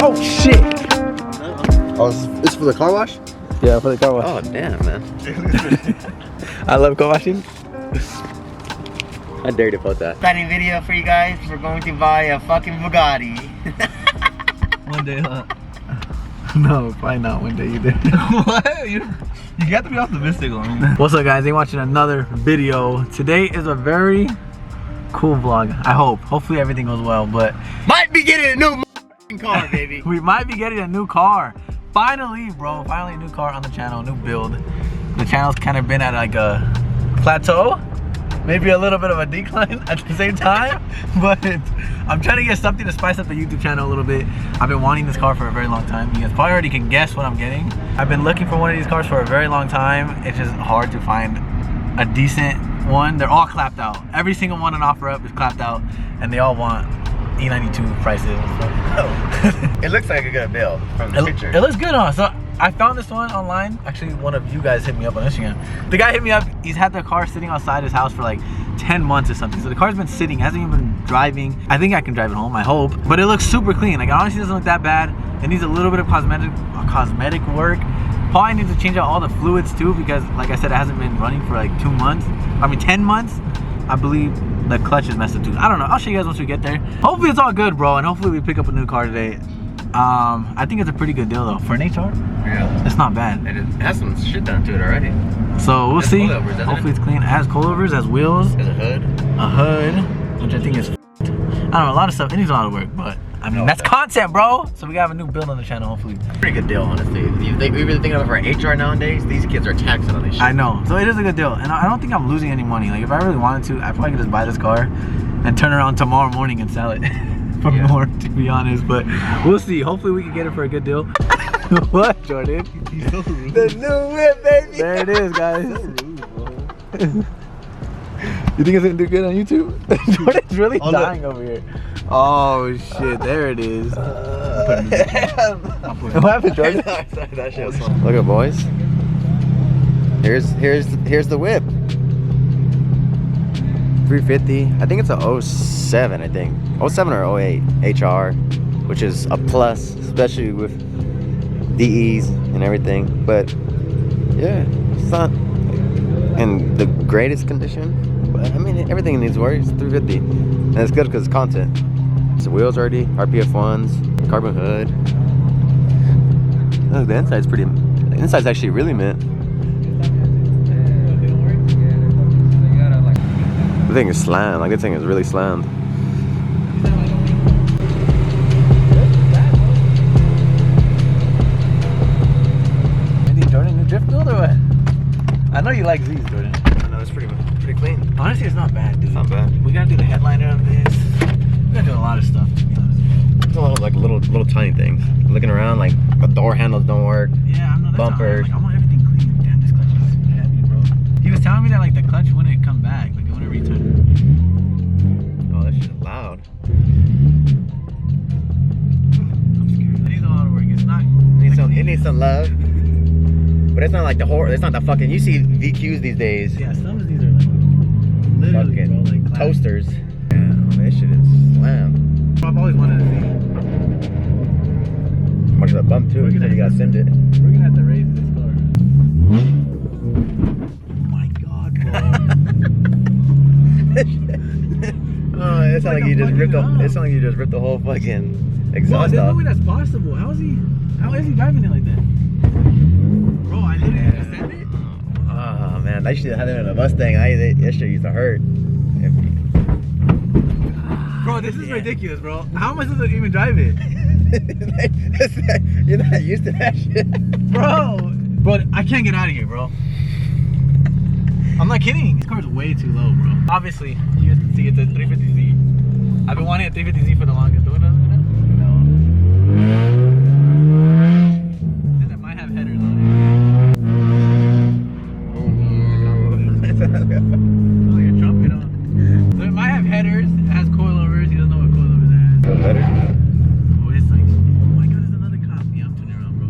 Oh shit! Oh, it's for the car wash? Yeah, for the car wash. Oh damn, man. I love car washing. I dare you to put that. Exciting video for you guys. We're going to buy a fucking Bugatti. One day, huh? No, probably not one day either. What? You got to be optimistic on me. What's up, guys? You're watching another video. Today is a very cool vlog. I hope. Hopefully everything goes well, but Might be getting a new car, baby. we might be getting a new car. Finally, bro. Finally a new car on the channel, new build. The channel's kind of been at like a plateau. Maybe a little bit of a decline at the same time, but I'm trying to get something to spice up the YouTube channel a little bit. I've been wanting this car for a very long time. You guys probably already can guess what I'm getting. I've been looking for one of these cars for a very long time. It's just hard to find a decent one. They're all clapped out. Every single one on OfferUp is clapped out, and they all want E92 prices and stuff. It looks like a good build from the picture. It looks good, huh? So I found this one online. Actually, one of you guys hit me up on Instagram. The guy hit me up. He's had the car sitting outside his house for like 10 months or something. So the car's been sitting, hasn't even been driving. I think I can drive it home, I hope. But it looks super clean. Like, it honestly doesn't look that bad. It needs a little bit of cosmetic work. Probably needs to change out all the fluids too, because like I said, it hasn't been running for like 10 months. I believe the clutch is messed up too. I don't know. I'll show you guys once we get there. Hopefully it's all good, bro, and hopefully we pick up a new car today. I think it's a pretty good deal though for an HR. Yeah, it's not bad. it has some shit done to it already. So we'll see. Coilovers, hopefully it's clean. It has coilovers, it has wheels, There's a hood, which I think is I don't know, a lot of stuff. It needs a lot of work, but I mean, that's content, bro. So we gotta have a new build on the channel, hopefully. pretty good deal, honestly. We really think of it for an HR nowadays. These kids are taxing on this shit. I know. So it is a good deal. And I don't think I'm losing any money. Like, if I really wanted to, I probably could just buy this car and turn around tomorrow morning and sell it for more, to be honest. But we'll see. Hopefully we can get it for a good deal. What, Jordan? The new whip, baby. There it is, guys. You think it's gonna do good on YouTube? Jordan's really dying over here. Oh shit, there it is. What happened, Jordan? That shit was fun. Look at boys. Here's the whip. 350. I think it's a 07, I think. 07 or 08 HR, which is a plus, especially with DEs and everything. But yeah, it's not in the greatest condition. But I mean, everything needs work. It's 350, and it's good because it's content. So wheels already, RPF ones, carbon hood. Look, the inside's pretty. The inside's actually really mint. The thing is slammed. Like, this thing is really slammed. Any Jordan new drift build or what? I know you like these, Jordan. I know, it's pretty clean. Honestly, it's not bad, dude. It's not bad. We gotta do the headliner on this. We gotta do a lot of stuff, to be honest. It's a lot of like little tiny things. Looking around, like the door handles don't work. Yeah, I'm not. Bumpers. Like, I want everything clean. Damn, this clutch is super heavy, bro. He was telling me that like the clutch wouldn't come back, like it wouldn't return. Oh, that shit is loud. I'm scared. It needs a lot of work. It's not. It needs some love. But it's not like the horror. It's not the fucking. You see VQs these days. Yeah, some of these are like literally, Fucking bro, like toasters. Yeah, that shit is slammed. I've always wanted to see. Much of a bump too. We're So gonna- you gotta send it. We're gonna have to raise this car. Oh my god, bro. Oh, it sounds like like you I'm just ripped the. fucking up. It sounds like you just ripped the whole fucking Bro, exhaust there's no off. way that's possible. How is he driving it like that? Bro, I literally just sent it. Oh man, I should have had it in a Mustang. That shit used to hurt. Bro, this is ridiculous, bro. How am I supposed to even drive it? You're not used to that shit. Bro, I can't get out of here, bro. I'm not kidding. This car's way too low, bro. Obviously, you guys can see it's a 350Z. I've been wanting a 350Z for the longest. Do it now? No. It might have headers on it. Oh, you're trumping on. So it might have headers. It has coilovers. He doesn't know what coilovers have. Better. Oh, it's like, oh my god, there's another cop. Yeah, I'm turning around, bro.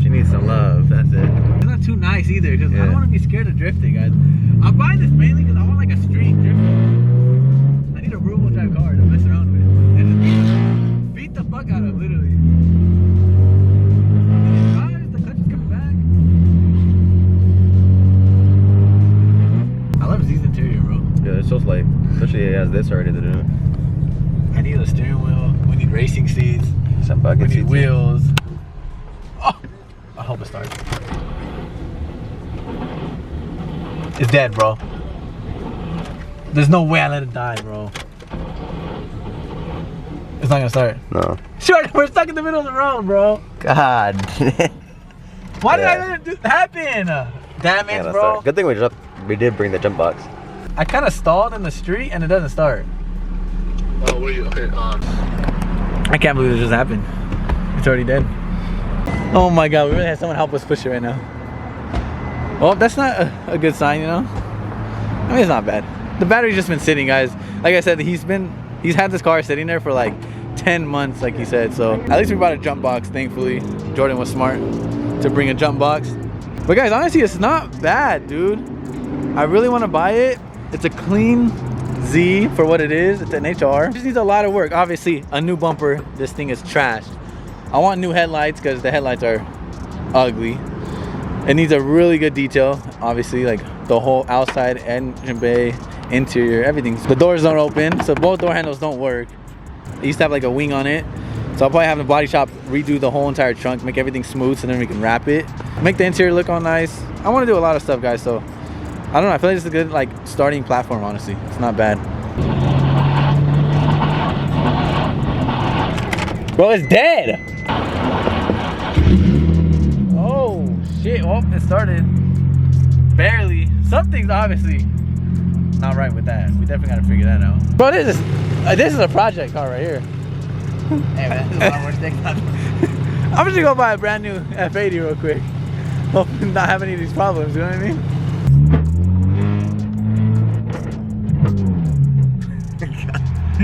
She needs some love. That's it. It's not too nice either, because I Yeah. don't want to be scared of drifting, guys. I'm buying this mainly because I want like a street drift. I need a real-wheel drive car to mess around with and just beat the fuck out of, literally. has this already to do. I need a steering wheel. We need racing seats. Some We bucket need seats. wheels. Oh, I hope it starts. It's dead, bro. There's no way I let it die, bro. It's not gonna start. No. Sure, we're stuck in the middle of the road, bro. God. Why did I let it happen? Damn it, bro. Start. Good thing we did bring the jump box. I kind of stalled in the street and it doesn't start. Oh, what are you? Okay. I can't believe it just happened. It's already dead. Oh my God, we really had someone help us push it right now. Well, that's not a good sign, you know? I mean, it's not bad. The battery's just been sitting, guys. Like I said, he's had this car sitting there for like 10 months, like he said. So at least we bought a jump box, thankfully. Jordan was smart to bring a jump box. But guys, honestly, it's not bad, dude. I really want to buy it. It's a clean Z for what it is. It's an HR. It just needs a lot of work. Obviously, a new bumper. This thing is trashed. I want new headlights because the headlights are ugly. It needs a really good detail. Obviously, like the whole outside engine bay, interior, everything. The doors don't open, so both door handles don't work. It used to have like a wing on it. So I'll probably have the body shop redo the whole entire trunk, make everything smooth so then we can wrap it. Make the interior look all nice. I want to do a lot of stuff, guys, so I don't know. I feel like it's a good like starting platform, honestly. It's not bad. Bro, it's dead. Oh shit! Oh, it started. Barely. Something's obviously not right with that. We definitely gotta figure that out. Bro, this is a project car right here. Hey man, this is a lot more stick. I'm just gonna go buy a brand new F80 real quick. Hope not have any of these problems. You know what I mean?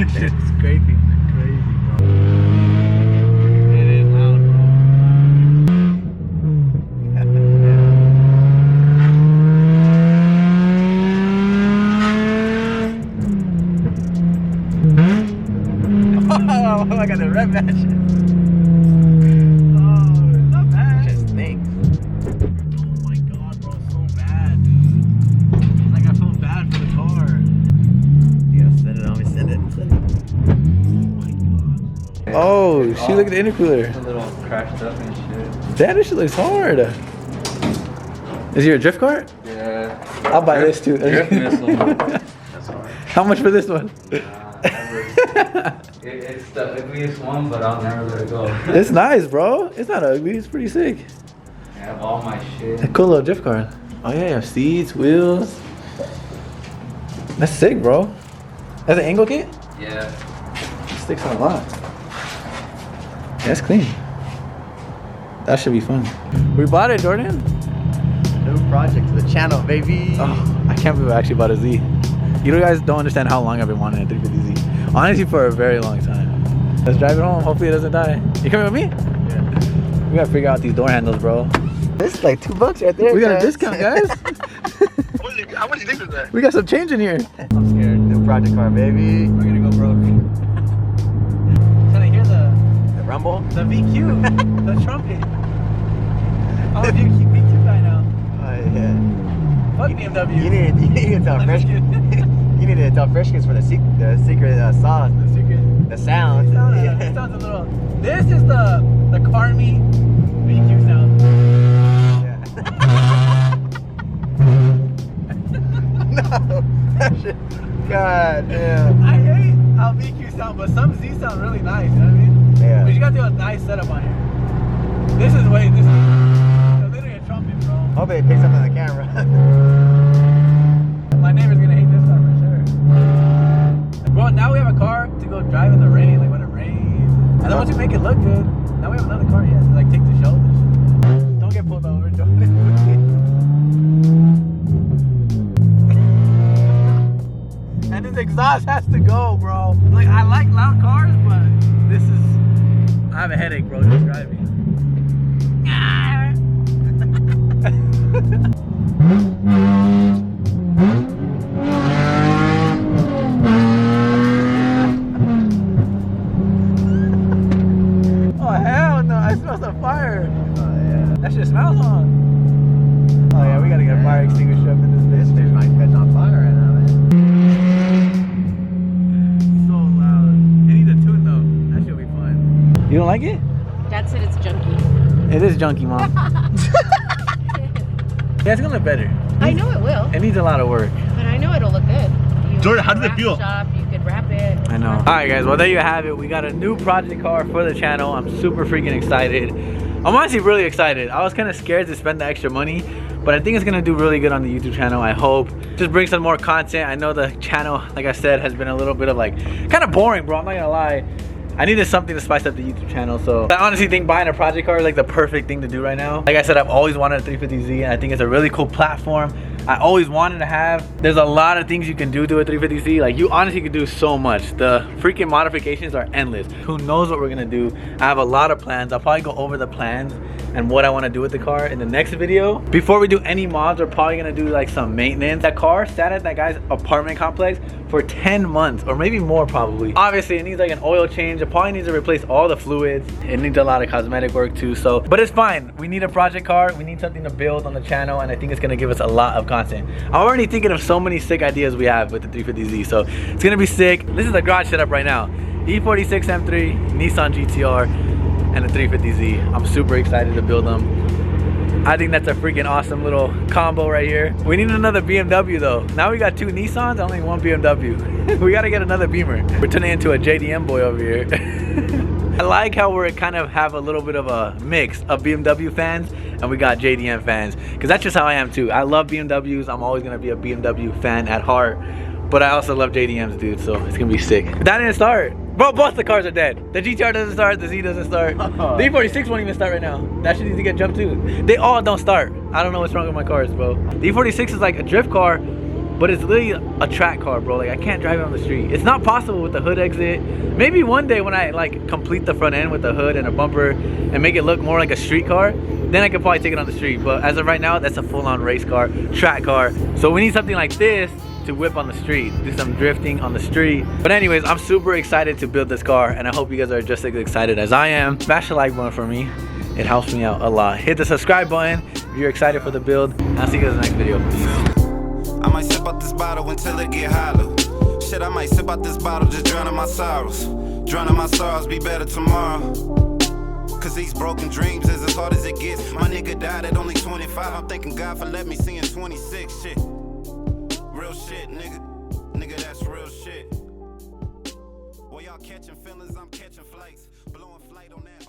It's crazy. Crazy, bro. It is loud, bro. Oh, I got the red match. Oh, it's not bad. It just stinks. Oh my God, bro, it's so bad, dude. Like I feel bad for the car. Yeah, send it on me, send it. Oh, she look at the intercooler. It's a little crashed up and shit. Damn, this shit looks hard. Is your drift cart? Yeah. I'll buy this too. Drift missile. That's hard. How much for this one? It's the ugliest one, but I'll never let it go. It's nice, bro. It's not ugly. It's pretty sick. I have all my shit. A cool little drift cart. Oh yeah, you have seats, wheels. That's sick, bro. That's an angle kit? Yeah. Sticks on a lot. That's clean. That should be fun. We bought it, Jordan. New project to the channel, baby. Oh, I can't believe I actually bought a Z. You guys don't understand how long I've been wanting a 350Z. Honestly, for a very long time. Let's drive it home. Hopefully it doesn't die. You coming with me? Yeah. We gotta figure out these door handles, bro. This is like $2 right there. We got a guys. discount, guys. How much do you think is that? We got some change in here. I'm scared. New project car, baby. We're gonna go broke. Can I hear the Rumble? VQ? The trumpet. I'm a VQ guy now. Oh yeah. Fuck BMW. You need to tell I'm Fresh. just kidding. You need to tell Freshkins for the secret sauce, The secret. the sound. It sounds a little. This is the Carmi VQ sound. Yeah. No, that shit. God damn. I hate how VQ sound, but some Z sound really nice. You know what I mean? Yeah. But you got to do a nice setup on here. This is literally a trumpet, bro. Hope it picks up on the camera. My neighbor's gonna hate this car for sure. Bro, now we have a car to go drive in the rain, like when it rains. And then once we make it look good, now we have another car yet to like take the shoulder. Don't get pulled over, Jordan. And this exhaust has to go, bro. Like I like loud cars, but this is I have a headache, bro, just driving. Oh hell no, I smell some fire. Oh yeah. That shit smells on. Oh yeah, we gotta get a fire extinguisher up in this This bitch. bitch might catch on fire right now, man. You don't like it? Dad said it's junky. It is junky, Mom. Yeah, it's gonna look better. I know it will, It needs a lot of work. but I know it'll look good. You Jordan, how could does it wrap feel? Shop, you could wrap it. I know. All right, guys. Well, there you have it. We got a new project car for the channel. I'm super freaking excited. I'm honestly really excited. I was kind of scared to spend the extra money, but I think it's gonna do really good on the YouTube channel. I hope. Just bring some more content. I know the channel, like I said, has been a little bit of like kind of boring, bro. I'm not gonna lie. I needed something to spice up the YouTube channel, so I honestly think buying a project car is like the perfect thing to do right now. Like I said, I've always wanted a 350Z, and I think it's a really cool platform. I always wanted to have. There's a lot of things you can do to a 350Z. Like, you honestly can do so much. The freaking modifications are endless. Who knows what we're gonna do? I have a lot of plans. I'll probably go over the plans and what I want to do with the car in the next video. Before we do any mods, we're probably gonna do like some maintenance. That car sat at that guy's apartment complex for 10 months or maybe more probably. Obviously it needs like an oil change. It probably needs to replace all the fluids. It needs a lot of cosmetic work too, so, but it's fine. We need a project car. We need something to build on the channel, and I think it's gonna give us a lot of content. I'm already thinking of so many sick ideas we have with the 350Z, so it's gonna be sick. This is the garage setup right now. E46 M3, Nissan GTR, and the 350Z. I'm super excited to build them. I think that's a freaking awesome little combo right here. We need another BMW though. Now we got 2 Nissans, only 1 BMW. We gotta get another Beamer. We're turning into a JDM boy over here. I like how we're kind of have a little bit of a mix of BMW fans and we got JDM fans, because that's just how I am too. I love BMWs. I'm always gonna be a BMW fan at heart, but I also love JDMs, dude, so it's gonna be sick. That didn't start. Bro, both the cars are dead. The GTR doesn't start, the Z doesn't start. The E46 won't even start right now. That shit needs to get jumped too. They all don't start. I don't know what's wrong with my cars, bro. The E46 is like a drift car, but it's literally a track car, bro. Like, I can't drive it on the street. It's not possible with the hood exit. Maybe one day when I like complete the front end with the hood and a bumper and make it look more like a street car, then I could probably take it on the street. But as of right now, that's a full-on race car, track car. So we need something like this to whip on the street, do some drifting on the street. But anyways, I'm super excited to build this car, and I hope you guys are just as excited as I am. Smash the like button for me. It helps me out a lot. Hit the subscribe button if you're excited for the build. I'll see you guys in the next video. Peace. I might sip out this bottle until it get hollow. Shit, I might sip out this bottle, just drowning my sorrows. Drowning my sorrows, be better tomorrow. Cause these broken dreams is as hard as it gets. My nigga died at only 25. I'm thanking God for letting me see in 26. Shit. Real shit, nigga. Nigga, that's real shit. Well, y'all catching feelings, I'm catching flights. Blowing flight on that.